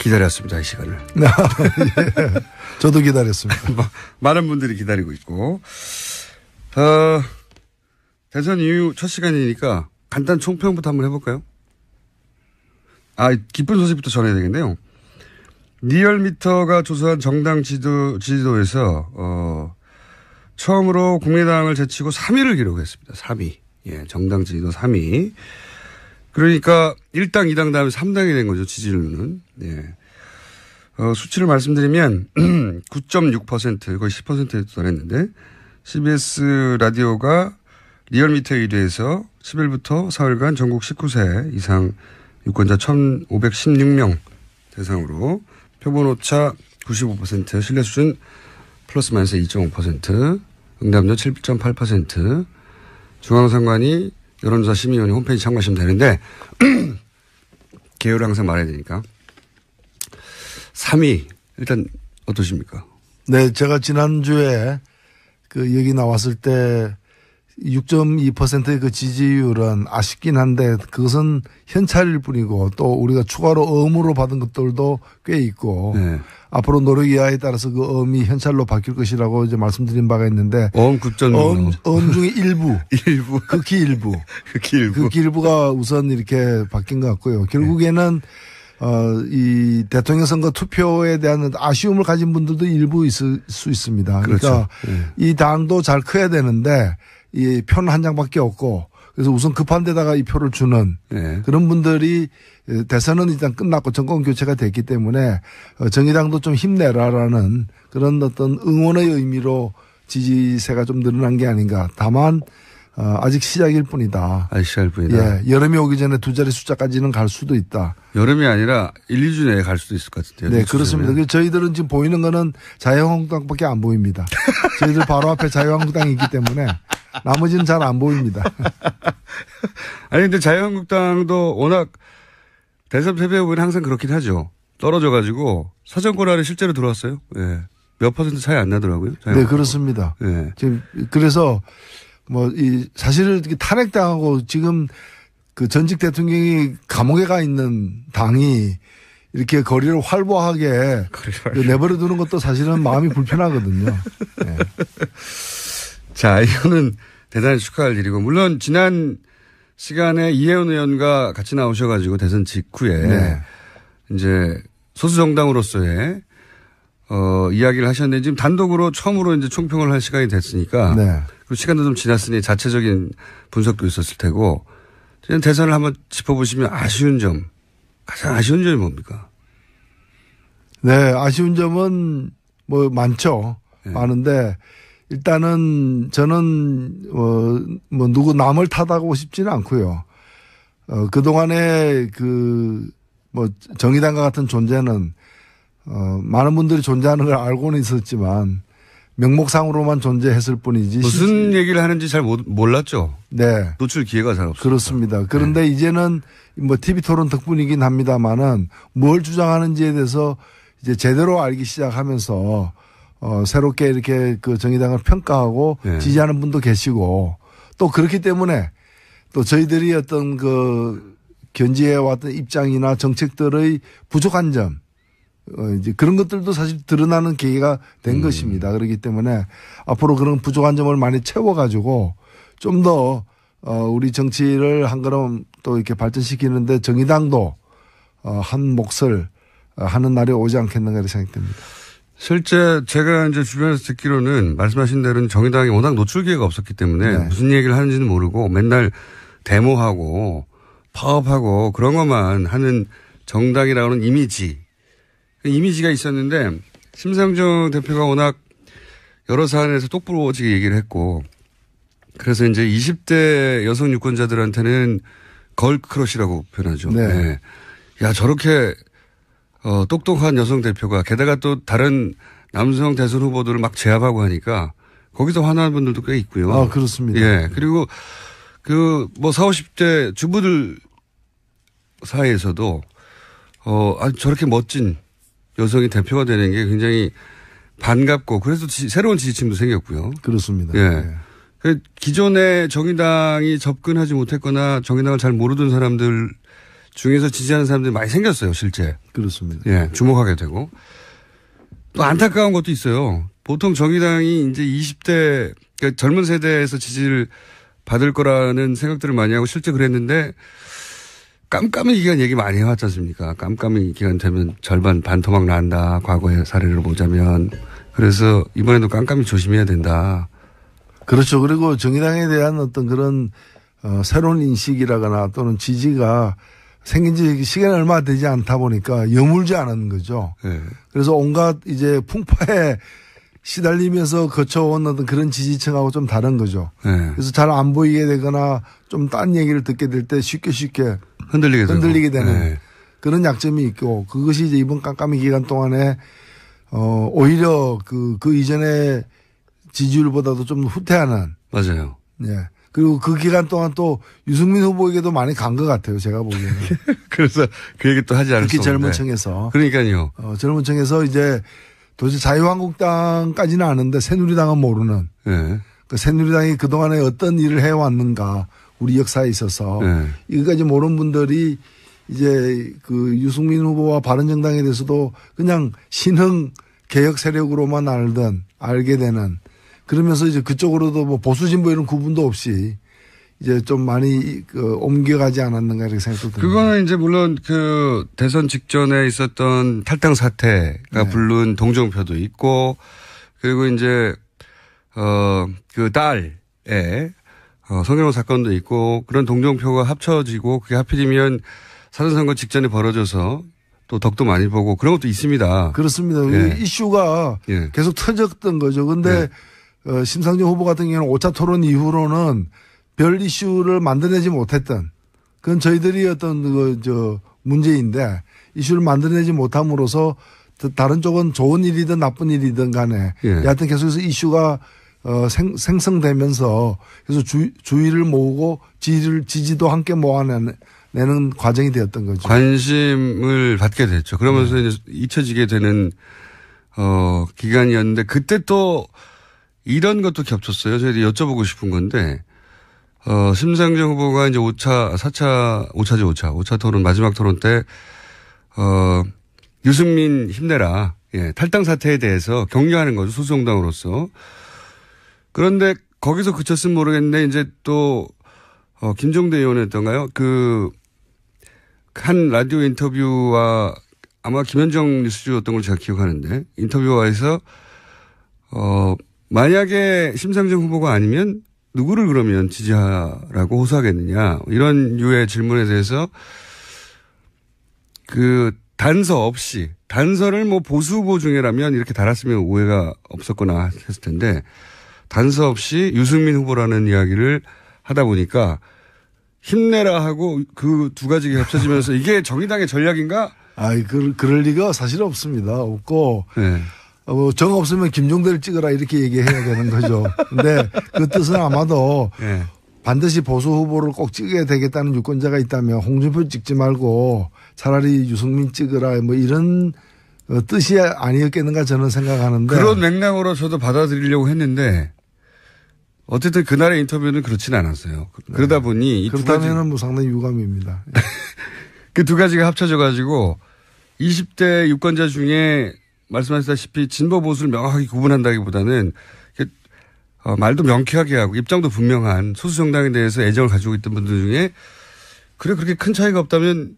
기다렸습니다. 이 시간을. 예. 저도 기다렸습니다. 많은 분들이 기다리고 있고. 대선 이후 첫 시간이니까 간단 총평부터 한번 해볼까요? 기쁜 소식부터 전해야 되겠네요. 리얼미터가 조사한 정당 지지도에서 처음으로 국민의당을 제치고 3위를 기록했습니다. 3위. 예, 정당 지지도 3위. 그러니까 1당, 2당 다음에 3당이 된 거죠. 지지율은. 예. 수치를 말씀드리면 9.6% 거의 10%에 도달했는데 CBS 라디오가 리얼미터 1위에서 10일부터 사흘간 전국 19세 이상 유권자 1,516명 대상으로 표본오차 95%, 신뢰 수준 플러스 마이너스 2.5%, 응답률 7.8%, 중앙선관위 여론조사 심의위원회 홈페이지 참고하시면 되는데 개요를 항상 말해야 되니까 3위 일단 어떠십니까? 네, 제가 지난주에 여기 나왔을 때 6.2%의 그 지지율은 아쉽긴 한데 그것은 현찰일 뿐이고 또 우리가 추가로 어음으로 받은 것들도 꽤 있고 네. 앞으로 노력 이하에 따라서 그 어음이 현찰로 바뀔 것이라고 이제 말씀드린 바가 있는데 어음 9.6. 어음 중에 일부. 극히 일부가 우선 이렇게 바뀐 것 같고요. 결국에는 이 대통령 선거 투표에 대한 아쉬움을 가진 분들도 일부 있을 수 있습니다. 그러니까 그렇죠. 이 당도 잘 커야 되는데 이 표는 한 장밖에 없고 그래서 우선 급한 데다가 이 표를 주는 네. 그런 분들이 대선은 일단 끝났고 정권 교체가 됐기 때문에 정의당도 좀 힘내라라는 그런 어떤 응원의 의미로 지지세가 좀 늘어난 게 아닌가. 다만 아직 시작일 뿐이다. 아직 시작일 뿐이다. 예, 여름이 오기 전에 두 자리 숫자까지는 갈 수도 있다. 여름이 아니라 1, 2주 내에 갈 수도 있을 것 같은데요. 네, 그렇습니다. 그래서 저희들은 지금 보이는 거는 자유한국당밖에 안 보입니다. 저희들 바로 앞에 자유한국당이 있기 때문에 나머지는 잘 안 보입니다. 아니 근데 자유한국당도 워낙 대선 패배 후에는 항상 그렇긴 하죠. 떨어져가지고 사정권 안에 실제로 들어왔어요. 예. 몇 퍼센트 차이 안 나더라고요. 네, 그렇습니다. 예. 지금 그래서 사실은 탄핵당하고 지금 그 전직 대통령이 감옥에 가 있는 당이 이렇게 거리를 활보하게 내버려 두는 것도 사실은 마음이 불편하거든요. 네. 자, 이거는 대단히 축하할 일이고, 물론 지난 시간에 이혜원 의원과 같이 나오셔가지고 대선 직후에 네. 이제 소수 정당으로서의 이야기를 하셨는데 지금 단독으로 처음으로 이제 총평을 할 시간이 됐으니까 네. 그리고 시간도 좀 지났으니 자체적인 분석도 있었을 테고 그냥 대선을 한번 짚어보시면 가장 아쉬운 점이 뭡니까? 네, 아쉬운 점은 많죠. 네. 많은데 일단은 저는 누구 남을 탓하고 싶지는 않고요. 그동안에 정의당과 같은 존재는 많은 분들이 존재하는 걸 알고는 있었지만 명목상으로만 존재했을 뿐이지. 무슨 얘기를 하는지 잘 몰랐죠. 네. 노출 기회가 잘 없어요. 그렇습니다. 그런데 이제는 TV 토론 덕분이긴 합니다만은 뭘 주장하는지에 대해서 이제 제대로 알기 시작하면서 새롭게 이렇게 정의당을 평가하고 네. 지지하는 분도 계시고 또 그렇기 때문에 또 저희들이 어떤 견지해 왔던 입장이나 정책들의 부족한 점 이제 그런 것들도 사실 드러나는 계기가 된 것입니다. 그렇기 때문에 앞으로 그런 부족한 점을 많이 채워가지고 좀 더 우리 정치를 한 걸음 또 이렇게 발전시키는데 정의당도 한 몫을 하는 날이 오지 않겠는가 이렇게 생각됩니다. 실제 제가 이제 주변에서 듣기로는 말씀하신 대로는 정의당이 워낙 노출 기회가 없었기 때문에 네. 무슨 얘기를 하는지는 모르고 맨날 데모하고 파업하고 그런 것만 하는 정당이라는 이미지가 있었는데 심상정 대표가 워낙 여러 사안에서 똑부러지게 얘기를 했고 그래서 이제 20대 여성 유권자들한테는 걸크러쉬라고 표현하죠. 네. 네. 야, 저렇게 똑똑한 여성 대표가 게다가 또 다른 남성 대선 후보들을 막 제압하고 하니까 거기서 화나는 분들도 꽤 있고요. 아, 그렇습니다. 예. 그리고 40, 50대 주부들 사이에서도 저렇게 멋진 여성이 대표가 되는 게 굉장히 반갑고 그래서 새로운 지지층도 생겼고요. 그렇습니다. 예. 네. 기존에 정의당이 접근하지 못했거나 정의당을 잘 모르던 사람들 중에서 지지하는 사람들이 많이 생겼어요, 실제. 그렇습니다. 예, 주목하게 되고. 또 안타까운 것도 있어요. 보통 정의당이 이제 20대, 그러니까 젊은 세대에서 지지를 받을 거라는 생각들을 많이 하고 실제 그랬는데 깜깜이 기간 얘기 많이 해왔지 않습니까? 깜깜이 기간 되면 절반 반토막 난다. 과거의 사례를 보자면. 그래서 이번에도 깜깜이 조심해야 된다. 그렇죠. 그리고 정의당에 대한 어떤 그런 새로운 인식이라거나 또는 지지가 생긴 지 시간이 얼마 되지 않다 보니까 여물지 않은 거죠. 네. 그래서 온갖 이제 풍파에 시달리면서 거쳐온 어떤 그런 지지층하고 좀 다른 거죠. 네. 그래서 잘 안 보이게 되거나 좀 딴 얘기를 듣게 될 때 쉽게 흔들리게 되는 네. 그런 약점이 있고 그것이 이제 이번 깜깜이 기간 동안에 오히려 그 이전에 지지율보다도 좀 후퇴하는. 맞아요. 예. 그리고 그 기간 동안 또 유승민 후보에게도 많이 간 것 같아요. 제가 보기에는. 그래서 그 얘기 또 하지 않을 수 특히 없는데. 젊은 층에서. 그러니까요. 젊은 층에서 이제 도대체 자유한국당까지는 아는데 새누리당은 모르는. 네. 그 새누리당이 그동안에 어떤 일을 해왔는가 우리 역사에 있어서. 네. 이거까지 모르는 분들이 이제 그 유승민 후보와 바른정당에 대해서도 그냥 신흥 개혁 세력으로만 알게 되는 그러면서 이제 그쪽으로도 뭐 보수 진보 이런 구분도 없이 이제 좀 많이 옮겨가지 않았는가 이렇게 생각도 듭니다. 그거는 이제 물론 그 대선 직전에 있었던 탈당 사태가 네. 부른 동정표도 있고 그리고 이제 그 딸의 성희롱 사건도 있고 그런 동정표가 합쳐지고 그게 하필이면 사전선거 직전에 벌어져서 또 덕도 많이 보고 그런 것도 있습니다. 그렇습니다. 예. 이슈가 예. 계속 터졌던 거죠. 근데 심상정 후보 같은 경우는 5차 토론 이후로는 별 이슈를 만들어내지 못했던 그건 저희들이 어떤 문제인데 이슈를 만들어내지 못함으로써 다른 쪽은 좋은 일이든 나쁜 일이든 간에 예. 여하튼 계속해서 이슈가 생성되면서 그래서 주의를 모으고 지지도 함께 모아내는 과정이 되었던 거죠. 관심을 받게 됐죠. 그러면서 이제 잊혀지게 되는 기간이었는데 그때 또 이런 것도 겹쳤어요. 저희들이 여쭤보고 싶은 건데 심상정 후보가 이제 5차 토론 마지막 토론 때 유승민 힘내라. 예, 탈당 사태에 대해서 격려하는 거죠. 소수정당으로서. 그런데 거기서 그쳤으면 모르겠는데 이제 또 김종대 의원이었던가요? 한 라디오 인터뷰와 아마 김현정 뉴스주였던 걸 제가 기억하는데 인터뷰와에서 만약에 심상정 후보가 아니면 누구를 그러면 지지하라고 호소하겠느냐 이런 류의 질문에 대해서 그 단서를 뭐 보수 후보 중에라면 이렇게 달았으면 오해가 없었거나 했을 텐데 단서 없이 유승민 후보라는 이야기를 하다 보니까 힘내라 하고 그 두 가지가 합쳐지면서 이게 정의당의 전략인가? 그럴 리가 사실 없습니다. 없고. 네. 정 없으면 김종대를 찍어라 이렇게 얘기해야 되는 거죠. 근데 그 뜻은 아마도 네. 반드시 보수 후보를 꼭 찍어야 되겠다는 유권자가 있다면 홍준표 찍지 말고 차라리 유승민 찍어라 뭐 이런 뜻이 아니었겠는가 저는 생각하는데. 그런 맥락으로 저도 받아들이려고 했는데 어쨌든 그날의 인터뷰는 그렇진 않았어요. 그러다 보니 이 그렇다면 뭐 상당히 유감입니다. 그 두 가지가 합쳐져 가지고 20대 유권자 중에 말씀하셨다시피 진보 보수를 명확하게 구분한다기보다는 말도 명쾌하게 하고 입장도 분명한 소수 정당에 대해서 애정을 가지고 있던 분들 중에 그렇게 큰 차이가 없다면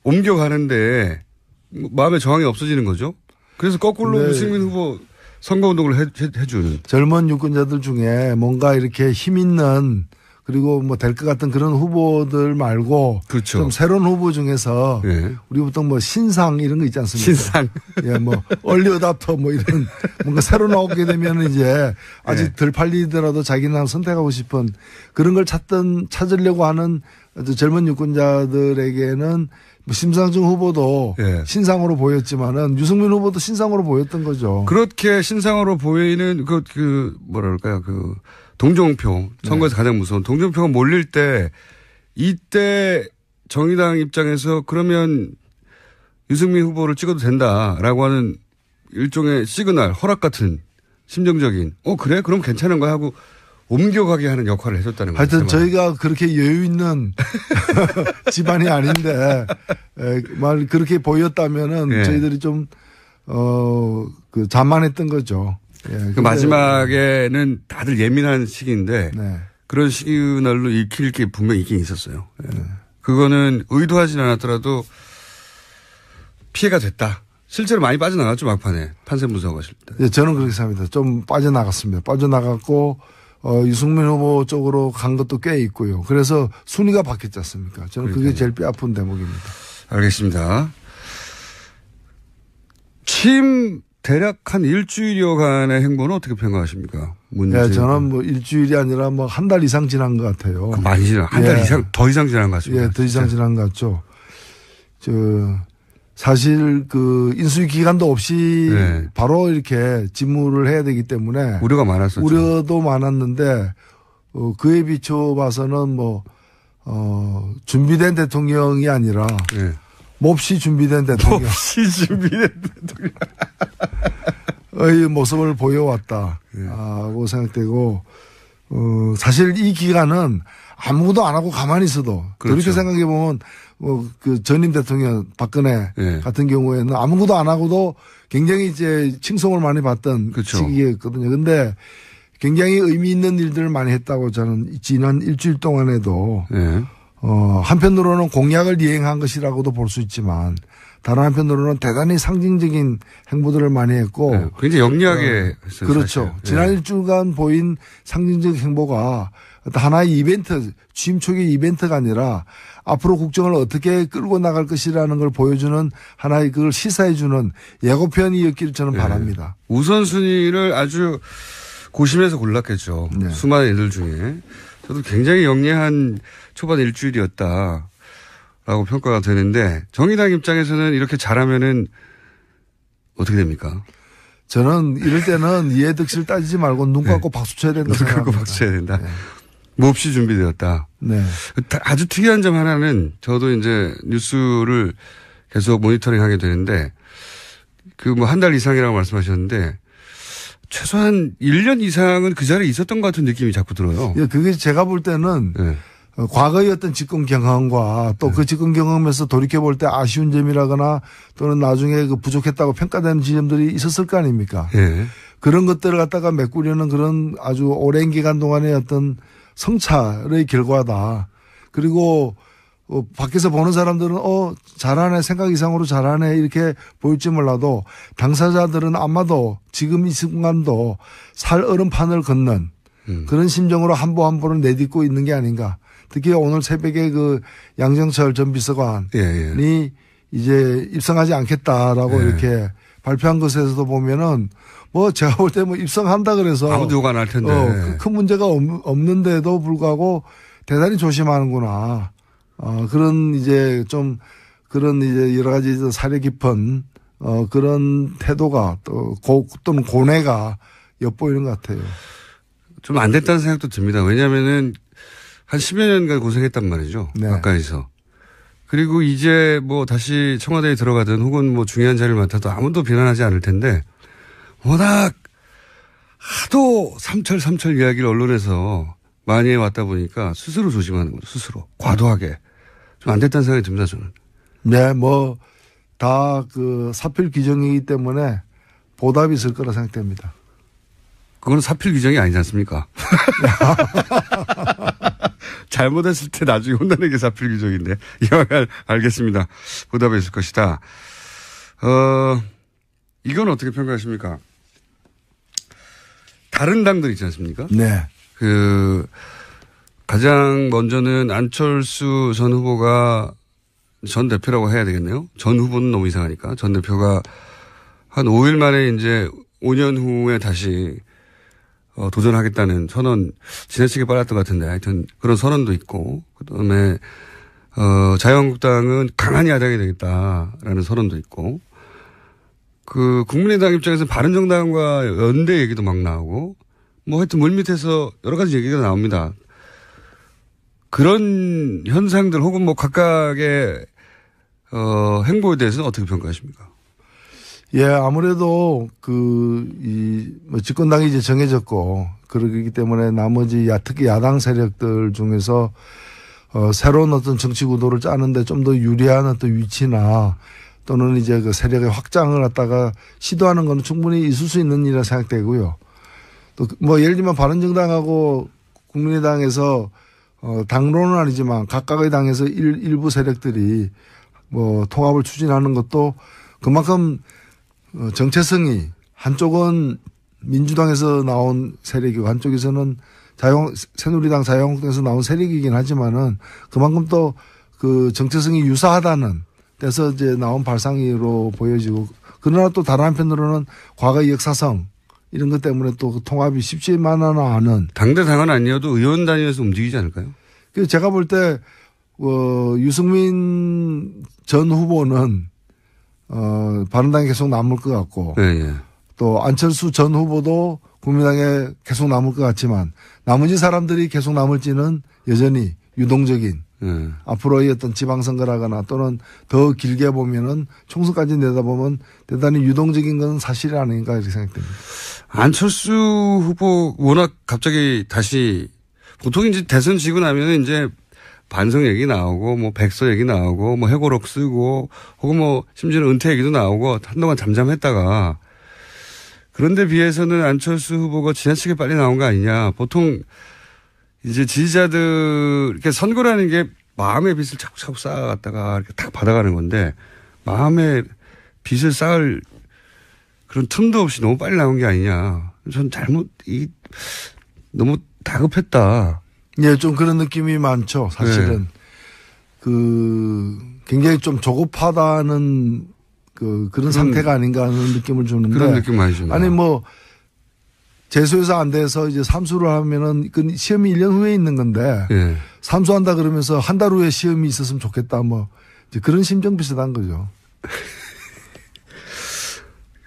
옮겨가는데 마음의 저항이 없어지는 거죠. 그래서 거꾸로 유승민 후보 선거운동을 해주는. 젊은 유권자들 중에 뭔가 이렇게 힘 있는 그리고 뭐 될 것 같은 그런 후보들 말고. 그렇죠. 좀 새로운 후보 중에서. 네. 우리 보통 뭐 신상 이런 거 있지 않습니까? 신상. 예, 뭐 얼리 어답터 뭐 이런 뭔가 새로 나오게 되면 이제 아직 네. 덜 팔리더라도 자기는 선택하고 싶은 그런 걸 찾으려고 하는 젊은 유권자들에게는 뭐 심상정 후보도 네. 신상으로 보였지만은 유승민 후보도 신상으로 보였던 거죠. 그렇게 신상으로 보이는 뭐랄까요. 동정표. 선거에서 가장 무서운 동정표가 몰릴 때 이때 정의당 입장에서 그러면 유승민 후보를 찍어도 된다라고 하는 일종의 시그널, 허락 같은 심정적인 그래? 그럼 괜찮은 거야 하고 옮겨가게 하는 역할을 해줬다는 거예요. 하여튼 저희가 그렇게 여유 있는 집안이 아닌데 말 그렇게 보였다면은 예. 저희들이 좀 자만했던 거죠. 예. 그 마지막에는 다들 예민한 시기인데 네. 그런 시그널로 읽힐 게 분명히 있긴 있었어요. 예. 네. 그거는 의도하진 않았더라도 피해가 됐다. 실제로 많이 빠져나갔죠, 막판에. 판세 분석하실 때. 예, 저는 그렇게 생각합니다. 좀 빠져나갔습니다. 빠져나갔고, 유승민 후보 쪽으로 간 것도 꽤 있고요. 그래서 순위가 바뀌었지 않습니까? 저는 그게 제일 뼈아픈 대목입니다. 알겠습니다. 취임 대략 한 일주일여간의 행보는 어떻게 평가하십니까? 예, 저는 뭐 일주일이 아니라 뭐 한 달 이상 지난 것 같아요. 많이 지난, 한 달 이상, 더 이상 지난 것 같습니다. 예, 더 이상 지난 것 같죠. 사실 그 인수위 기간도 없이 네. 바로 이렇게 직무를 해야 되기 때문에 우려가 많았었죠. 우려도 많았는데 그에 비춰 봐서는 준비된 대통령이 아니라 네. 몹시 준비된 대통령. 몹시 준비된 대통령의 모습을 보여왔다. 네. 하고 생각되고 사실 이 기간은 아무것도 안 하고 가만히 있어도 그렇죠. 그렇게 생각해 보면 그 전임 대통령 박근혜 네. 같은 경우에는 아무것도 안 하고도 굉장히 이제 칭송을 많이 받던 그렇죠. 시기였거든요. 근데 굉장히 의미 있는 일들을 많이 했다고 저는 지난 일주일 동안에도 네. 한편으로는 공약을 이행한 것이라고도 볼 수 있지만 다른 한편으로는 대단히 상징적인 행보들을 많이 했고 네. 굉장히 영리하게 했어요. 그렇죠. 사실. 지난 네. 일주일간 보인 상징적 행보가 하나의 이벤트, 취임 초기 이벤트가 아니라 앞으로 국정을 어떻게 끌고 나갈 것이라는 걸 보여주는 하나의 그걸 시사해주는 예고편이었기를 저는 바랍니다. 우선순위를 아주 고심해서 골랐겠죠. 네. 수많은 일들 중에. 저도 굉장히 영리한 초반 일주일이었다라고 평가가 되는데 정의당 입장에서는 이렇게 잘하면은 어떻게 됩니까? 저는 이럴 때는 이해득실 따지지 말고 눈 감고 네. 박수 쳐야 된다. 눈 감고 박수 쳐야 된다. 네. 몹시 준비되었다. 네. 아주 특이한 점 하나는 저도 이제 뉴스를 계속 모니터링 하게 되는데 그 뭐 한 달 이상이라고 말씀하셨는데 최소한 1년 이상은 그 자리에 있었던 것 같은 느낌이 자꾸 들어요. 예, 그게 제가 볼 때는 네. 과거의 어떤 집권 경험과 또 그 집권 경험에서 돌이켜 볼 때 아쉬운 점이라거나 또는 나중에 그 부족했다고 평가되는 지점들이 있었을 거 아닙니까? 네. 그런 것들을 갖다가 메꾸려는 그런 아주 오랜 기간 동안의 어떤 성찰의 결과다. 그리고 밖에서 보는 사람들은 잘하네, 생각 이상으로 잘하네 이렇게 보일지 몰라도 당사자들은 아마도 지금 이 순간도 살 얼음판을 걷는 그런 심정으로 한 보 한 보를 내딛고 있는 게 아닌가. 특히 오늘 새벽에 그 양정철 전 비서관이 이제 입성하지 않겠다라고 이렇게 발표한 것에서도 보면은 제가 볼 때 입성한다 그래서 아무도 욕 안 할 텐데 큰 문제가 없는데도 불구하고 대단히 조심하는구나. 그런 이제 좀 그런 이제 여러 가지 사려 깊은 그런 태도가 또는 고뇌가 엿보이는 것 같아요. 좀 안 됐다는 생각도 듭니다. 왜냐하면은 한 10여 년간 고생했단 말이죠. 네. 가까이서. 그리고 이제 다시 청와대에 들어가든 혹은 중요한 자리를 맡아도 아무도 비난하지 않을 텐데 워낙 하도 삼철 이야기를 언론에서 많이 해왔다 보니까 스스로 조심하는 거죠. 스스로. 과도하게. 좀 안 됐다는 생각이 듭니다, 저는. 네, 다 그 사필 규정이기 때문에 보답이 있을 거라 생각됩니다. 그건 사필 규정이 아니지 않습니까? 잘못했을 때 나중에 혼나는 게 사필 규정인데. 이왕 알겠습니다. 보답이 있을 것이다. 이건 어떻게 평가하십니까? 다른 당들 있지 않습니까? 네. 가장 먼저는 안철수 전 후보가 전 대표라고 해야 되겠네요. 전 후보는 너무 이상하니까. 전 대표가 한 5일 만에 이제 5년 후에 다시 도전하겠다는 선언 지나치게 빨랐던 것 같은데 하여튼 그런 선언도 있고 그다음에 자유한국당은 강한 야당이 되겠다라는 선언도 있고 그 국민의당 입장에서 바른정당과 연대 얘기도 막 나오고 하여튼 물밑에서 여러 가지 얘기가 나옵니다. 그런 현상들 혹은 각각의 행보에 대해서는 어떻게 평가하십니까? 예, 아무래도 뭐 집권당이 이제 정해졌고 그러기 때문에 나머지 특히 야당 세력들 중에서 새로운 어떤 정치 구도를 짜는데 좀 더 유리한 어떤 위치나 또는 이제 그 세력의 확장을 갖다가 시도하는 건 충분히 있을 수 있는 일이라 생각되고요. 또 뭐 예를 들면 바른정당하고 국민의당에서 당론은 아니지만 각각의 당에서 일부 세력들이 뭐 통합을 추진하는 것도 그만큼 정체성이 한쪽은 민주당에서 나온 세력이고 한쪽에서는 새누리당 자유한국당에서 나온 세력이긴 하지만은 그만큼 또 그 정체성이 유사하다는 데서 이제 나온 발상으로 보여지고 그러나 또 다른 한편으로는 과거의 역사성 이런 것 때문에 또 통합이 쉽지만은 않은. 당대당은 아니어도 의원 단위에서 움직이지 않을까요? 그래서 제가 볼 때 유승민 전 후보는 바른당에 계속 남을 것 같고 네. 또 안철수 전 후보도 국민당에 계속 남을 것 같지만 나머지 사람들이 계속 남을지는 여전히 유동적인 앞으로의 어떤 지방선거라거나 또는 더 길게 보면은 총선까지 내다보면 대단히 유동적인 건 사실이 아닌가 이렇게 생각됩니다. 안철수 후보 워낙 갑자기 다시 보통 이제 대선 지고 나면 이제 반성 얘기 나오고 뭐 백서 얘기 나오고 뭐 회고록 쓰고 혹은 뭐 심지어는 은퇴 얘기도 나오고 한동안 잠잠했다가 그런데 비해서는 안철수 후보가 지나치게 빨리 나온 거 아니냐. 보통 이제 지지자들 이렇게 선거라는 게 마음의 빚을 차곡차곡 쌓아갔다가 이렇게 탁 받아가는 건데 마음의 빚을 쌓을 그런 틈도 없이 너무 빨리 나온 게 아니냐. 전 너무 다급했다. 예, 좀 그런 느낌이 많죠. 사실은. 네. 굉장히 좀 조급하다는 그런 상태가 아닌가 하는 느낌을 주는데. 그런 느낌 많이 줍니다. 아니, 뭐, 재수해서 안 돼서 이제 삼수를 하면은 그 시험이 1년 후에 있는 건데. 네. 삼수한다 그러면서 한 달 후에 시험이 있었으면 좋겠다. 뭐, 이제 그런 심정 비슷한 거죠.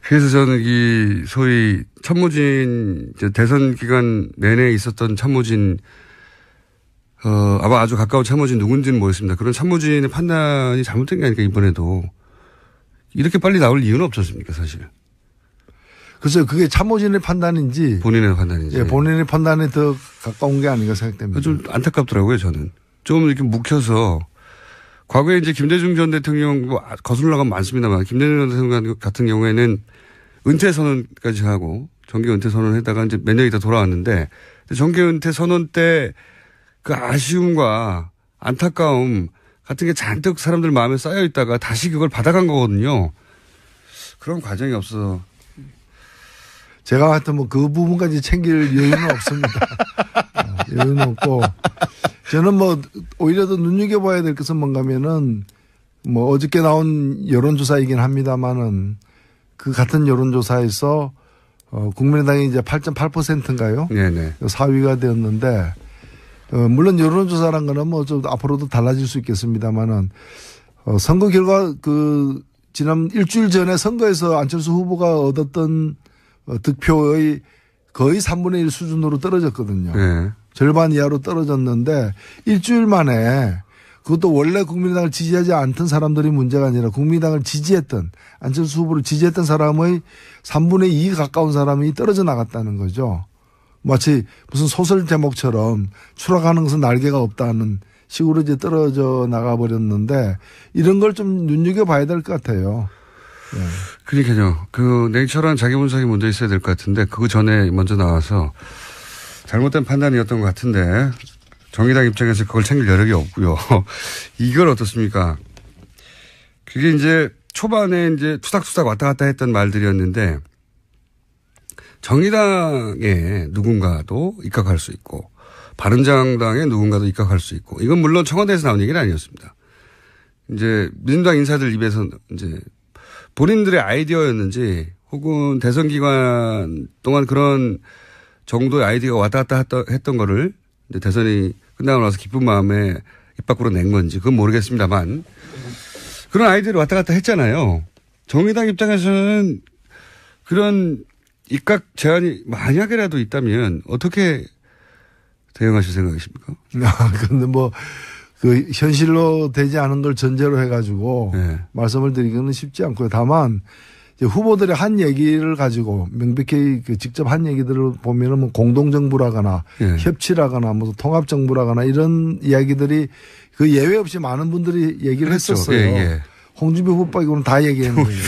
그래서 저는 소위 참모진, 대선 기간 내내 있었던 참모진, 아마 아주 가까운 참모진 누군지는 모르겠습니다. 그런 참모진의 판단이 잘못된 게 아닐까, 이번에도. 이렇게 빨리 나올 이유는 없지 않습니까, 사실. 글쎄요, 그게 참모진의 판단인지. 본인의 판단인지. 예, 본인의 판단에 더 가까운 게 아닌가 생각됩니다. 좀 안타깝더라고요, 저는. 좀 이렇게 묵혀서. 과거에 이제 김대중 전 대통령, 거슬러 가면 많습니다만, 김대중 전 대통령 같은 경우에는 은퇴 선언까지 하고, 정계 은퇴 선언을 했다가 이제 몇 년 있다 돌아왔는데, 정계 은퇴 선언 때 그 아쉬움과 안타까움 같은 게 잔뜩 사람들 마음에 쌓여 있다가 다시 그걸 받아간 거거든요. 그런 과정이 없어서. 제가 하여튼 뭐 그 부분까지 챙길 여유는 없습니다. 여유는 없고. 저는 뭐 오히려 더 눈여겨봐야 될 것은 뭔가면은 뭐 어저께 나온 여론조사이긴 합니다만은 그 같은 여론조사에서 국민의당이 이제 8.8%인가요? 네네. 4위가 되었는데 물론 여론조사란 거는 뭐 좀 앞으로도 달라질 수 있겠습니다만은 선거 결과 지난 일주일 전에 선거에서 안철수 후보가 얻었던 득표의 거의 3분의 1 수준으로 떨어졌거든요. 네. 절반 이하로 떨어졌는데 일주일 만에 그것도 원래 국민의당을 지지하지 않던 사람들이 문제가 아니라 국민의당을 지지했던 안철수 후보를 지지했던 사람의 3분의 2 가까운 사람이 떨어져 나갔다는 거죠. 마치 무슨 소설 제목처럼 추락하는 것은 날개가 없다는 식으로 이제 떨어져 나가버렸는데 이런 걸 좀 눈여겨봐야 될 것 같아요. 네. 그러니까요. 냉철한 자기 분석이 먼저 있어야 될 것 같은데 그거 전에 먼저 나와서 잘못된 판단이었던 것 같은데 정의당 입장에서 그걸 챙길 여력이 없고요. 이걸 어떻습니까? 그게 이제 초반에 이제 투닥투닥 왔다 갔다 했던 말들이었는데 정의당에 누군가도 입각할 수 있고 바른정당에 누군가도 입각할 수 있고 이건 물론 청와대에서 나온 얘기는 아니었습니다. 이제 민주당 인사들 입에서 이제 본인들의 아이디어였는지 혹은 대선 기간 동안 그런 정도의 아이디어가 왔다 갔다 했던 거를 이제 대선이 끝나고 나서 기쁜 마음에 입 밖으로 낸 건지 그건 모르겠습니다만 그런 아이디어를 왔다 갔다 했잖아요. 정의당 입장에서는 그런 입각 제한이 만약이라도 있다면 어떻게 대응하실 생각이십니까? 근데 현실로 되지 않은 걸 전제로 해가지고 네. 말씀을 드리기는 쉽지 않고요. 다만 후보들이 한 얘기를 가지고 명백히 직접 한 얘기들을 보면은 뭐 공동정부라거나 예. 협치라거나 뭐 통합정부라거나 이런 이야기들이 그 예외 없이 많은 분들이 얘기를 그렇죠. 했었어요. 예, 예. 홍준표 후보이고는 다 얘기했는 거예요.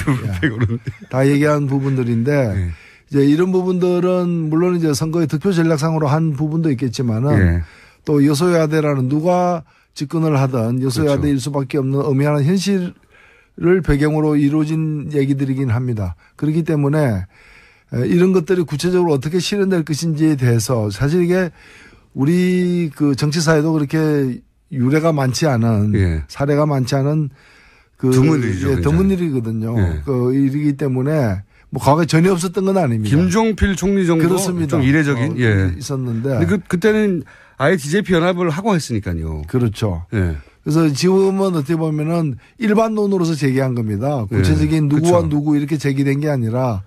다 얘기한 부분들인데 예. 이제 이런 부분들은 물론 이제 선거의 득표 전략상으로 한 부분도 있겠지만은 예. 또 여소야대라는 누가 집권을 하든 여소야대일 그렇죠. 수밖에 없는 엄연한 현실을 배경으로 이루어진 얘기들이긴 합니다. 그렇기 때문에 이런 것들이 구체적으로 어떻게 실현될 것인지에 대해서 사실 이게 우리 그 정치사에도 그렇게 유례가 많지 않은 예. 사례가 많지 않은 그 드문 일이죠. 예, 드문 일이거든요. 예. 그 일이기 때문에 뭐 과거에 전혀 없었던 건 아닙니다. 김종필 총리 정도 그렇습니다. 좀 이례적인 예. 있었는데. 근데 그때는 아예 DJP 연합을 하고 했으니까요. 그렇죠. 예. 그래서 지금은 어떻게 보면은 일반 논으로서 제기한 겁니다. 구체적인 예. 누구와 그렇죠. 누구 이렇게 제기된 게 아니라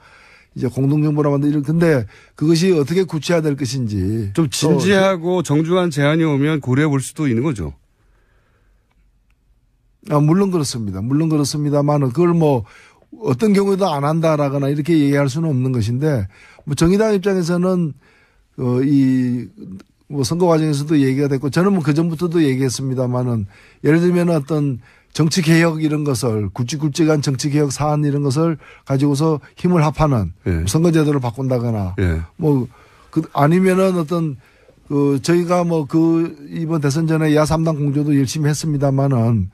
이제 공동정부라 만든 이런 근데 그것이 어떻게 구체화될 것인지 좀 진지하고 정중한 제안이 오면 고려해 볼 수도 있는 거죠. 물론 그렇습니다. 물론 그렇습니다만은 그걸 뭐 어떤 경우에도 안 한다라거나 이렇게 얘기할 수는 없는 것인데 뭐 정의당 입장에서는 뭐 선거 과정에서도 얘기가 됐고 저는 뭐 그전부터도 얘기했습니다만은 예를 들면 어떤 정치 개혁 이런 것을 굵직굵직한 정치 개혁 사안 이런 것을 가지고서 힘을 합하는 예. 선거제도를 바꾼다거나 예. 뭐 아니면은 어떤 저희가 뭐 이번 대선 전에 야3당 공조도 열심히 했습니다만은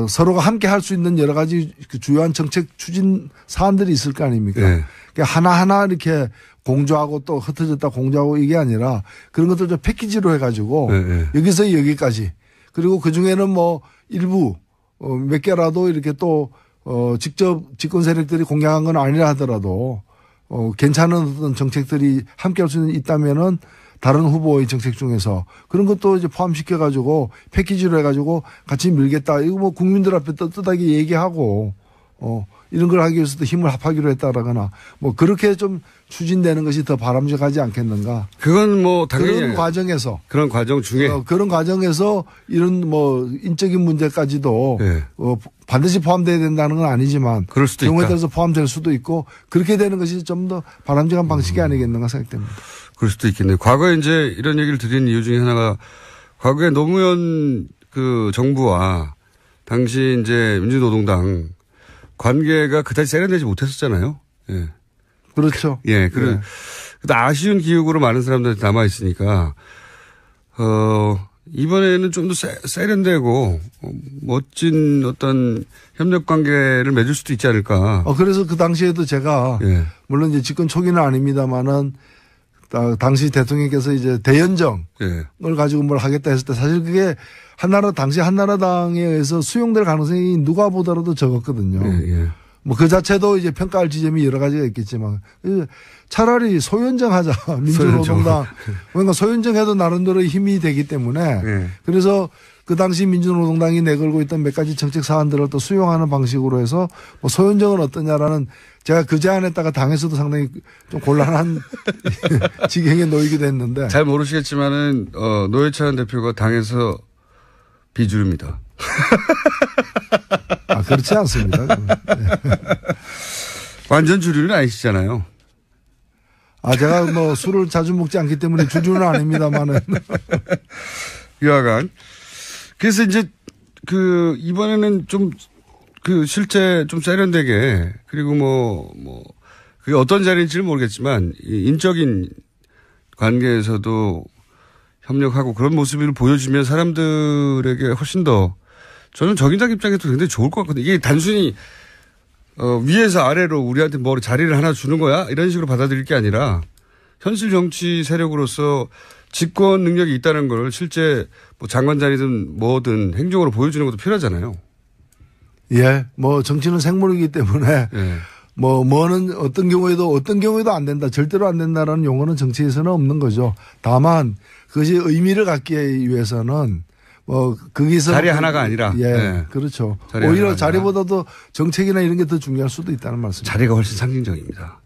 서로가 함께 할 수 있는 여러 가지 그 주요한 정책 추진 사안들이 있을 거 아닙니까? 예. 그러니까 하나하나 이렇게 공조하고 또 흩어졌다 공조하고 이게 아니라 그런 것들 좀 패키지로 해가지고 예. 여기서 여기까지 그리고 그 중에는 뭐 일부 몇 개라도 이렇게 또 직접 집권 세력들이 공약한 건 아니라 하더라도 괜찮은 어떤 정책들이 함께 할 수 있다면은 다른 후보의 정책 중에서 그런 것도 이제 포함시켜 가지고 패키지로 해 가지고 같이 밀겠다. 이거 뭐 국민들 앞에 떳떳하게 얘기하고 이런 걸 하기 위해서도 힘을 합하기로 했다라거나 뭐 그렇게 좀 추진되는 것이 더 바람직하지 않겠는가. 그건 뭐 당연히 그런 과정에서 그런 과정 중에 그런 과정에서 이런 뭐 인적인 문제까지도 예. 반드시 포함돼야 된다는 건 아니지만 그럴 수도 경우에 있다. 따라서 포함될 수도 있고 그렇게 되는 것이 좀 더 바람직한 방식이 아니겠는가 생각됩니다. 그럴 수도 있겠네요. 과거에 이제 이런 얘기를 드리는 이유 중에 하나가 과거에 노무현 그 정부와 당시 이제 민주노동당 관계가 그다지 세련되지 못했었잖아요. 예. 그렇죠. 예. 그래. 아쉬운 기억으로 많은 사람들이 남아있으니까, 이번에는 좀 더 세련되고, 멋진 어떤 협력 관계를 맺을 수도 있지 않을까. 그래서 그 당시에도 제가, 예. 물론 이제 집권 초기는 아닙니다만은, 당시 대통령께서 이제 대연정을 예. 가지고 뭘 하겠다 했을 때 사실 그게 당시 한나라당에 의해서 수용될 가능성이 누가 보더라도 적었거든요. 예. 뭐 그 자체도 이제 평가할 지점이 여러 가지가 있겠지만 차라리 소연정 하자. 민주노동당. 그러니까 소연정 해도 나름대로 힘이 되기 때문에 예. 그래서 그 당시 민주노동당이 내걸고 있던 몇 가지 정책 사안들을 또 수용하는 방식으로 해서 뭐 소연정은 어떠냐라는 제가 그 제안했다가 당에서도 상당히 좀 곤란한 지경에 놓이기도 했는데. 잘 모르시겠지만은, 노회찬 대표가 당에서 비주류입니다. 그렇지 않습니다. 완전 주류는 아니시잖아요. 제가 뭐 술을 자주 먹지 않기 때문에 주류는 아닙니다만은. 여하간. 그래서 이제 이번에는 좀 실제 좀 세련되게 그리고 그게 어떤 자리인지는 모르겠지만 인적인 관계에서도 협력하고 그런 모습을 보여주면 사람들에게 훨씬 더 저는 정의당 입장에도 굉장히 좋을 것 같거든요. 이게 단순히 위에서 아래로 우리한테 뭐 자리를 하나 주는 거야 이런 식으로 받아들일 게 아니라 현실 정치 세력으로서 집권 능력이 있다는 걸 실제 뭐 장관 자리든 뭐든 행정으로 보여주는 것도 필요하잖아요. 예, 뭐 정치는 생물이기 때문에 예. 뭐는 어떤 경우에도 안 된다. 절대로 안 된다라는 용어는 정치에서는 없는 거죠. 다만 그것이 의미를 갖기 위해서는 거기서 자리 하나가 아니라. 예, 네. 그렇죠. 자리 오히려 자리보다도 정책이나 이런 게 더 중요할 수도 있다는 말씀입니다. 자리가 훨씬 상징적입니다.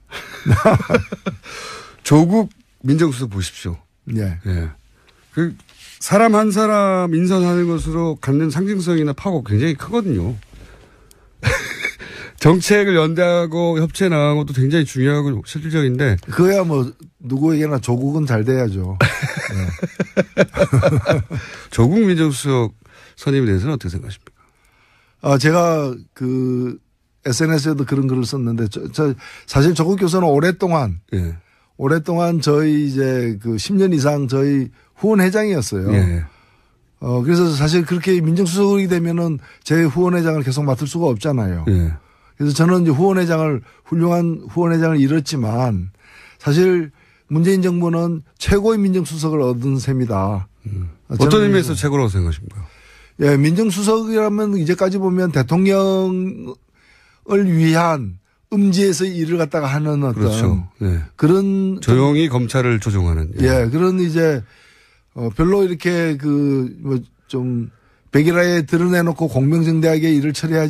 조국 민정수석 보십시오. 예. 예. 사람 한 사람 인선하는 것으로 갖는 상징성이나 파고 굉장히 크거든요. 정책을 연대하고 협치해 나가는 것도 굉장히 중요하고 실질적인데. 그거야 뭐 누구에게나 조국은 잘 돼야죠. 네. 조국 민정수석 선임에 대해서는 어떻게 생각하십니까? 제가 그 SNS에도 그런 글을 썼는데 사실 조국 교수는 오랫동안 저희 이제 그 10년 이상 저희 후원회장이었어요. 예. 그래서 사실 그렇게 민정수석이 되면은 제 후원회장을 계속 맡을 수가 없잖아요. 예. 그래서 저는 이제 훌륭한 후원회장을 잃었지만 사실 문재인 정부는 최고의 민정수석을 얻은 셈이다. 어떤 의미에서 최고라고 생각하십니까? 예, 민정수석이라면 이제까지 보면 대통령을 위한 음지에서 일을 갖다가 하는 어떤 그렇죠. 예. 그런 조용히 검찰을 조종하는. 예, 그런 이제 별로 이렇게 그 뭐 좀 백일하에 드러내놓고 공명정대하게 일을 처리할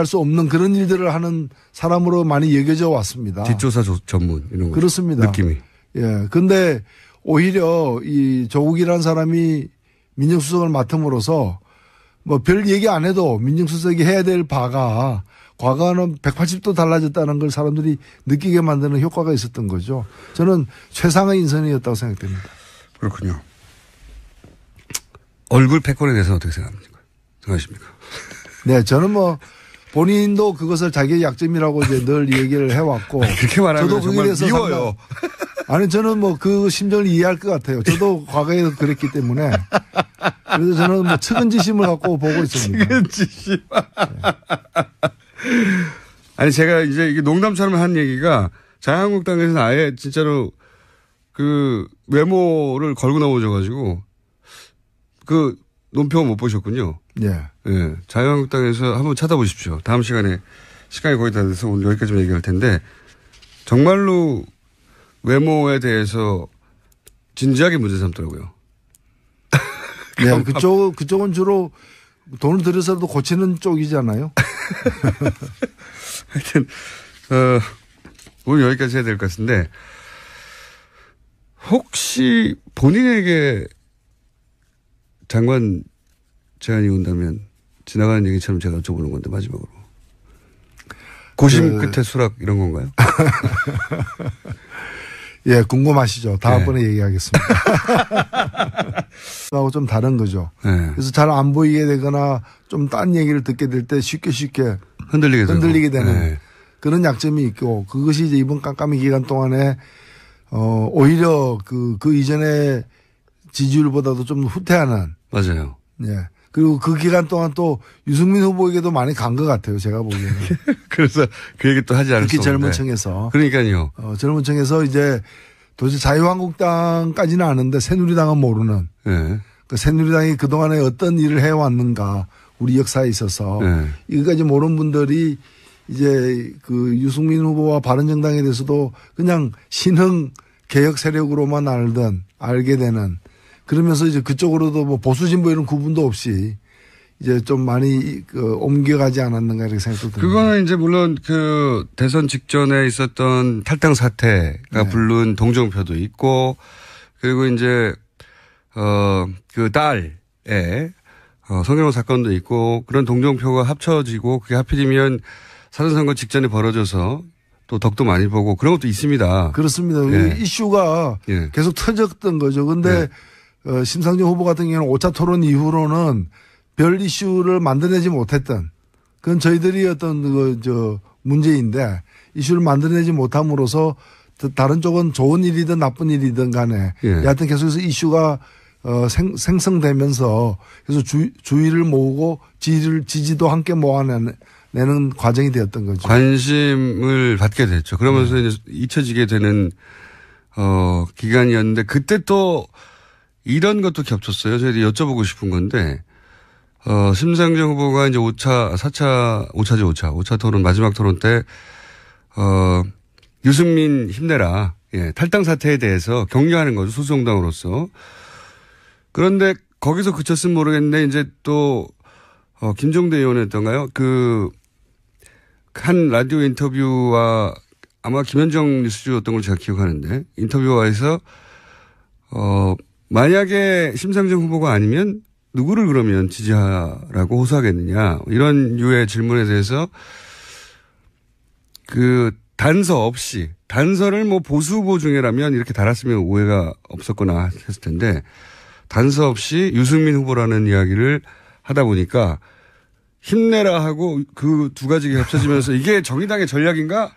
수 없는 그런 일들을 하는 사람으로 많이 여겨져 왔습니다. 뒷조사 전문 이런 거. 그렇습니다. 느낌이. 예. 근데 오히려 이 조국이라는 사람이 민정수석을 맡음으로써 뭐 별 얘기 안 해도 민정수석이 해야 될 바가 과거와는 180도 달라졌다는 걸 사람들이 느끼게 만드는 효과가 있었던 거죠. 저는 최상의 인선이었다고 생각됩니다. 그렇군요. 얼굴 패권에 대해서는 어떻게 생각하십니까? 네, 저는 뭐 본인도 그것을 자기의 약점이라고 이제 늘 얘기를 해왔고. 그렇게 말하면 저도 정말 미워요. 아니, 저는 뭐 그 심정을 이해할 것 같아요. 저도 과거에 그랬기 때문에. 그래서 저는 뭐 측은지심을 갖고 보고 있습니다. 측은지심. 아니, 제가 이제 이게 농담처럼 한 얘기가 자유한국당에서는 아예 진짜로 그 외모를 걸고 나오셔가지고 그 논평 못 보셨군요. 예. 예. 자유한국당에서 한번 찾아보십시오. 다음 시간에 시간이 거의 다 돼서 오늘 여기까지만 얘기할 텐데 정말로 외모에 대해서 진지하게 문제 삼더라고요. 네, 그쪽은 주로 돈을 들여서도 고치는 쪽이잖아요. 하여튼, 오늘 여기까지 해야 될 것 같은데, 혹시 본인에게 장관 제안이 온다면 지나가는 얘기처럼 제가 여쭤보는 건데, 마지막으로. 고심 끝에 수락 이런 건가요? 예, 궁금하시죠? 다음번에 얘기하겠습니다. 하고 좀 다른 거죠. 네. 그래서 잘 안 보이게 되거나 좀 딴 얘기를 듣게 될 때 쉽게 흔들리게 되는 네. 그런 약점이 있고 그것이 이제 이번 깜깜이 기간 동안에 오히려 그 이전에 지지율보다도 좀 후퇴하는. 맞아요. 예. 그리고 그 기간 동안 또 유승민 후보에게도 많이 간 것 같아요. 제가 보기에는. 그래서 그 얘기 또 하지 않을 수 없는데. 특히 젊은 층에서. 그러니까요. 젊은 층에서 이제 도대체 자유한국당까지는 아는데 새누리당은 모르는. 네. 그 새누리당이 그동안에 어떤 일을 해왔는가 우리 역사에 있어서. 네. 이거까지 모르는 분들이 이제 그 유승민 후보와 바른정당에 대해서도 그냥 신흥 개혁 세력으로만 알게 되는 그러면서 이제 그쪽으로도 뭐 보수 진보 이런 구분도 없이 이제 좀 많이 옮겨가지 않았는가 이렇게 생각도 듭니다. 그거는 이제 물론 그 대선 직전에 있었던 탈당 사태가 네. 부른 동정표도 있고 그리고 이제 그 딸의 성희롱 사건도 있고 그런 동정표가 합쳐지고 그게 하필이면 사전선거 직전에 벌어져서 또 덕도 많이 보고 그런 것도 있습니다. 그렇습니다. 예. 이슈가 예. 계속 터졌던 거죠. 근데 심상정 후보 같은 경우는 5차 토론 이후로는 별 이슈를 만들어내지 못했던 그건 저희들이 어떤 문제인데 이슈를 만들어내지 못함으로써 다른 쪽은 좋은 일이든 나쁜 일이든 간에 여하튼 계속해서 이슈가 생성되면서 그래서 주의를 모으고 지지도 함께 모아내는 과정이 되었던 거죠. 관심을 받게 됐죠. 그러면서 이제 잊혀지게 되는 기간이었는데 그때 또 이런 것도 겹쳤어요. 저희들이 여쭤보고 싶은 건데 심상정 후보가 이제 5차 토론 마지막 토론 때 유승민 힘내라. 예, 탈당 사태에 대해서 격려하는 거죠. 소수정당으로서. 그런데 거기서 그쳤으면 모르겠는데 이제 또 김종대 의원이었던가요? 한 라디오 인터뷰와 아마 김현정 뉴스주였던 걸 제가 기억하는데 인터뷰와에서 만약에 심상정 후보가 아니면 누구를 그러면 지지하라고 호소하겠느냐. 이런 류의 질문에 대해서 그 단서를 뭐 보수 후보 중에라면 이렇게 달았으면 오해가 없었거나 했을 텐데 단서 없이 유승민 후보라는 이야기를 하다 보니까 힘내라 하고 그 두 가지가 합쳐지면서 이게 정의당의 전략인가?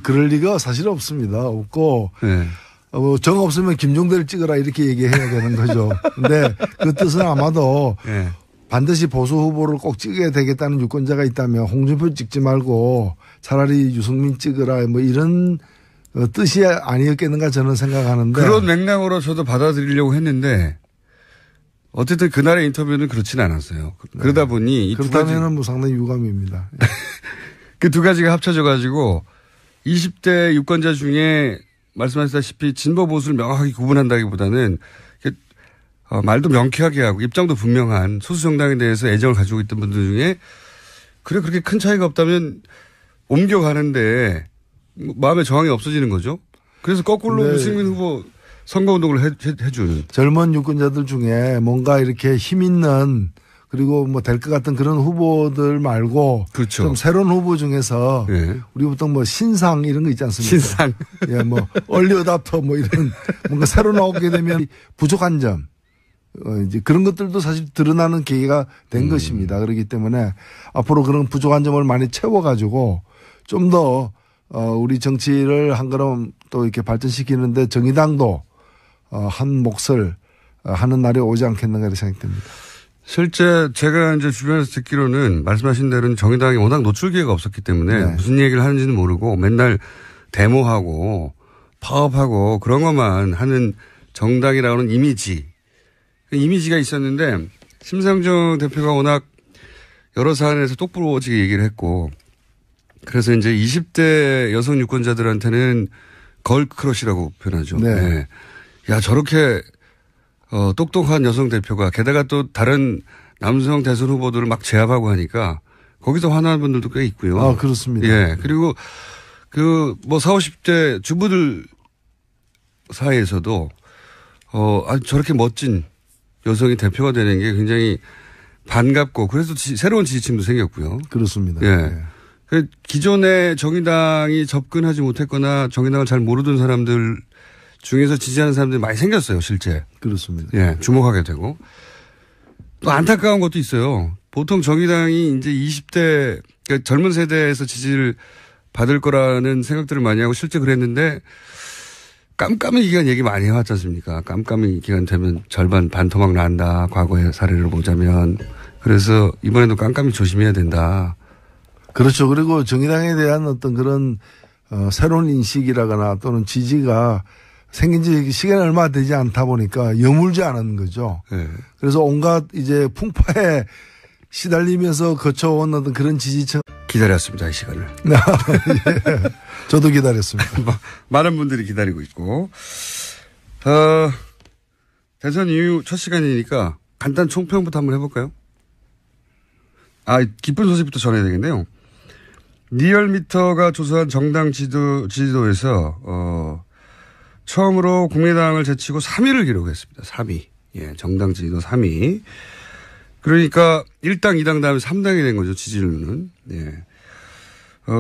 그럴 리가 사실 없습니다. 없고. 네. 정 없으면 김종대를 찍어라 이렇게 얘기해야 되는 거죠. 근데 그 뜻은 아마도 네. 반드시 보수 후보를 꼭 찍어야 되겠다는 유권자가 있다면 홍준표 찍지 말고 차라리 유승민 찍어라 뭐 이런 뜻이 아니었겠는가 저는 생각하는데. 그런 맥락으로 저도 받아들이려고 했는데 어쨌든 그날의 인터뷰는 그렇지는 않았어요. 네. 그러다 보니 그렇다면은 뭐 상당히 유감입니다. 그 두 가지가 합쳐져 가지고 20대 유권자 중에 말씀하셨다시피 진보 보수를 명확하게 구분한다기보다는 말도 명쾌하게 하고 입장도 분명한 소수 정당에 대해서 애정을 가지고 있던 분들 중에 그래 그렇게 큰 차이가 없다면 옮겨가는데 마음의 저항이 없어지는 거죠. 그래서 거꾸로 유승민 후보 선거운동을 해주는. 젊은 유권자들 중에 뭔가 이렇게 힘 있는 그리고 뭐 될 것 같은 그런 후보들 말고. 그렇죠. 좀 새로운 후보 중에서. 네. 우리 보통 뭐 신상 이런 거 있지 않습니까? 신상. 예, 뭐 얼리 어답터 뭐 이런 뭔가 새로 나오게 되면 부족한 점. 이제 그런 것들도 사실 드러나는 계기가 된 것입니다. 그렇기 때문에 앞으로 그런 부족한 점을 많이 채워가지고 좀 더 우리 정치를 한 걸음 또 이렇게 발전시키는데 정의당도 한 몫을 하는 날이 오지 않겠는가 이렇게 생각됩니다. 실제 제가 이제 주변에서 듣기로는 말씀하신 대로 정의당이 워낙 노출 기회가 없었기 때문에 네. 무슨 얘기를 하는지는 모르고 맨날 데모하고 파업하고 그런 것만 하는 정당이라고 하는 이미지가 있었는데 심상정 대표가 워낙 여러 사안에서 똑부러지게 얘기를 했고 그래서 이제 20대 여성 유권자들한테는 걸크러쉬라고 표현하죠. 네. 네. 야, 저렇게 똑똑한 여성 대표가 게다가 또 다른 남성 대선 후보들을 막 제압하고 하니까 거기서 화나는 분들도 꽤 있고요. 아, 그렇습니다. 예. 그리고 뭐 40, 50대 주부들 사이에서도 저렇게 멋진 여성이 대표가 되는 게 굉장히 반갑고 그래서 새로운 지지층도 생겼고요. 그렇습니다. 예. 네. 기존에 정의당이 접근하지 못했거나 정의당을 잘 모르던 사람들 중에서 지지하는 사람들이 많이 생겼어요, 실제. 그렇습니다. 예, 주목하게 되고. 또 안타까운 것도 있어요. 보통 정의당이 이제 20대, 그러니까 젊은 세대에서 지지를 받을 거라는 생각들을 많이 하고 실제 그랬는데 깜깜이 기간 얘기 많이 해왔지 않습니까? 깜깜이 기간 되면 절반 반토막 난다. 과거의 사례를 보자면. 그래서 이번에도 깜깜이 조심해야 된다. 그렇죠. 그리고 정의당에 대한 어떤 그런 새로운 인식이라거나 또는 지지가 생긴 지 시간이 얼마 되지 않다 보니까 여물지 않은 거죠. 네. 그래서 온갖 이제 풍파에 시달리면서 거쳐온 어떤 그런 지지층. 기다렸습니다, 이 시간을. 예. 저도 기다렸습니다. 많은 분들이 기다리고 있고. 대선 이후 첫 시간이니까 간단 총평부터 한번 해볼까요? 기쁜 소식부터 전해야 되겠네요. 리얼미터가 조사한 정당 지지도에서, 처음으로 국민의당을 제치고 3위를 기록했습니다. 3위. 예, 정당 지지도 3위. 그러니까 1당, 2당 다음에 3당이 된 거죠, 지지율은. 예.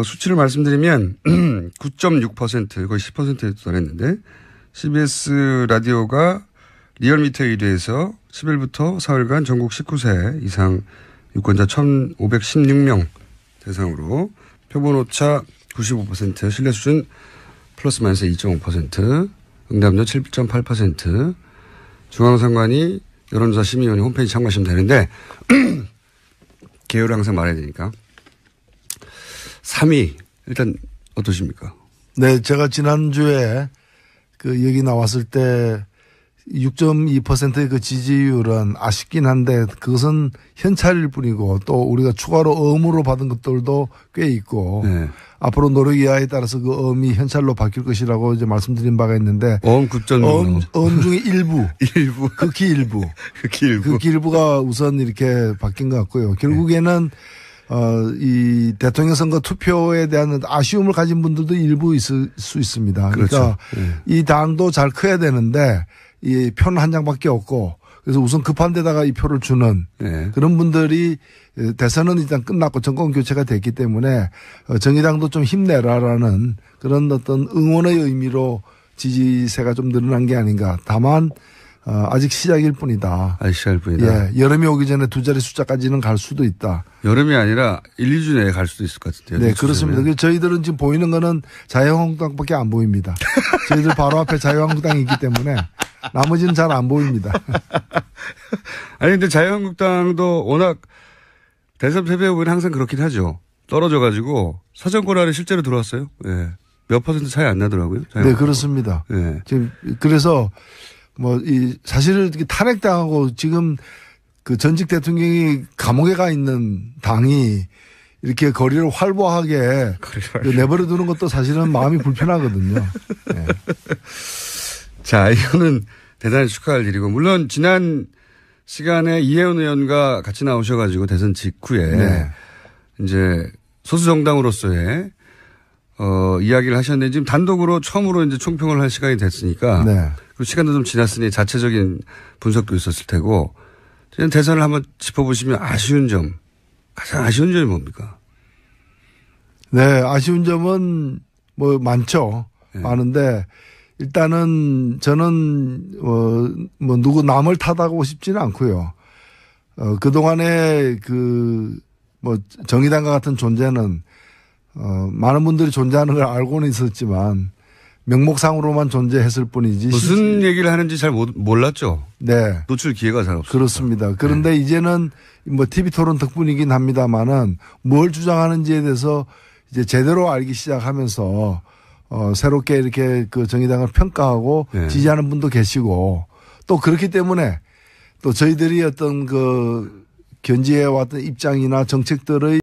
수치를 말씀드리면 9.6% 거의 10%에 도달했는데 CBS 라디오가 리얼미터 1위에서 10일부터 사흘간 전국 19세 이상 유권자 1,516명 대상으로 표본오차 95%, 신뢰 수준 플러스 마이너스 2.5%, 응답률 7.8%, 중앙선관위 여론조사 심의위원회 홈페이지 참고하시면 되는데 개요를 항상 말해야 되니까 3위 일단 어떠십니까? 네, 제가 지난주에 여기 나왔을 때 6.2%의 그 지지율은 아쉽긴 한데 그것은 현찰일 뿐이고 또 우리가 추가로 어음으로 받은 것들도 꽤 있고 네. 앞으로 노력 이하에 따라서 그 어음이 현찰로 바뀔 것이라고 이제 말씀드린 바가 있는데 어음 9.6. 어음 중에 일부. 극히 일부가 우선 이렇게 바뀐 것 같고요. 결국에는 이 대통령 선거 투표에 대한 아쉬움을 가진 분들도 일부 있을 수 있습니다. 그러니까 그렇죠. 네. 이 당도 잘 커야 되는데 이 표는 한 장밖에 없고 그래서 우선 급한 데다가 이 표를 주는 네. 그런 분들이 대선은 일단 끝났고 정권 교체가 됐기 때문에 정의당도 좀 힘내라라는 그런 어떤 응원의 의미로 지지세가 좀 늘어난 게 아닌가. 다만 아직 시작일 뿐이다. 아직 시작일 뿐이다. 예, 여름이 오기 전에 두 자리 숫자까지는 갈 수도 있다. 여름이 아니라 1, 2주 내에 갈 수도 있을 것 같은데요. 네, 그렇습니다. 그래서 저희들은 지금 보이는 거는 자유한국당밖에 안 보입니다. 저희들 바로 앞에 자유한국당이 있기 때문에 나머지는 잘 안 보입니다. 아니 근데 자유한국당도 워낙 대선 패배 후보는 항상 그렇긴 하죠. 떨어져가지고 사정권 안에 실제로 들어왔어요. 예. 몇 퍼센트 차이 안 나더라고요. 네, 그렇습니다. 예. 지금 그래서 사실은 탄핵당하고 지금 그 전직 대통령이 감옥에 가 있는 당이 이렇게 거리를 활보하게 내버려 두는 것도 사실은 마음이 불편하거든요. 네. 자, 이거는 대단히 축하할 일이고, 물론 지난 시간에 이혜원 의원과 같이 나오셔가지고 대선 직후에 네. 이제 소수 정당으로서의 이야기를 하셨는데 지금 단독으로 처음으로 이제 총평을 할 시간이 됐으니까. 네. 그리고 시간도 좀 지났으니 자체적인 분석도 있었을 테고. 지금 대선을 한번 짚어보시면 가장 아쉬운 점이 뭡니까? 네, 아쉬운 점은 많죠. 네. 많은데 일단은 저는 누구 남을 탓하고 싶지는 않고요. 그동안에 정의당과 같은 존재는 많은 분들이 존재하는 걸 알고는 있었지만 명목상으로만 존재했을 뿐이지. 무슨 얘기를 하는지 잘 몰랐죠. 네. 노출 기회가 잘 없어요. 그렇습니다. 그런데 이제는 TV 토론 덕분이긴 합니다만은 뭘 주장하는지에 대해서 이제 제대로 알기 시작하면서 새롭게 이렇게 정의당을 평가하고 네. 지지하는 분도 계시고 또 그렇기 때문에 또 저희들이 어떤 견지해 왔던 입장이나 정책들의